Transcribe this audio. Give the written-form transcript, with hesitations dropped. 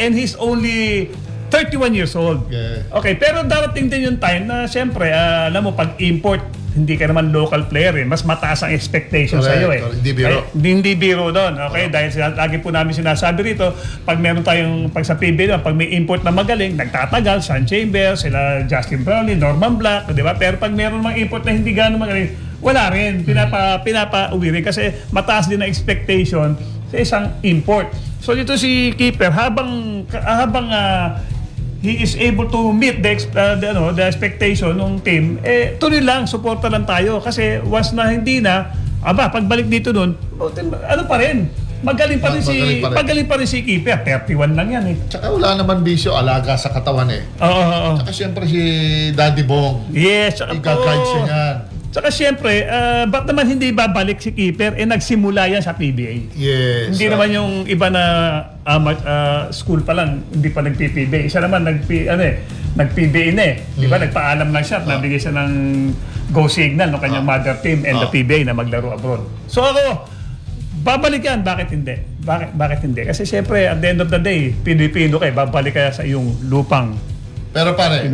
and he's only 31 years old. Yeah. Okay, pero darating din yung time na siyempre, alam mo, pag import, hindi ka naman local player eh. Mas mataas ang expectation sa iyo eh. Hindi biro. Hindi biro doon. Okay, dahil lagi po namin sinasabi rito, pag meron tayong, pag sa PBA, pag may import na magaling, nagtatagal, Sean Chambers, sila Justin Brownlee, Norman Black, di ba? Pero pag meron mga import na hindi gano'ng magaling, wala rin. Pinapa-uwi rin kasi mataas din ang expectation sa isang import. So dito si Keeper, habang he is able to meet the expectation ng team, tuloy lang, suporta lang tayo. Kasi once na hindi na, pagbalik dito nun, ano pa rin, magaling pa rin si Keeper. 31 lang yan eh. Tsaka wala naman bisyo, alaga sa katawan eh. Oo. Tsaka siyempre si Daddy Bong. Yes, tsaka ika-guide siya yan. Tsaka siyempre, ba't naman hindi babalik si Keeper? Nagsimula yan sa PBA. Yes. Hindi naman yung iba na school pa lang, hindi pa nag-PBA. Isa naman, nag-PBA na eh. Di ba? Nagpaalam lang siya, nabigay siya ng go signal ng kanyang mother team and the PBA na maglaro abroad. So ako, babalik yan. Bakit hindi? Bakit hindi? Kasi siyempre, at the end of the day, Pilipino babalik kaya sa iyong lupang. Pero pare,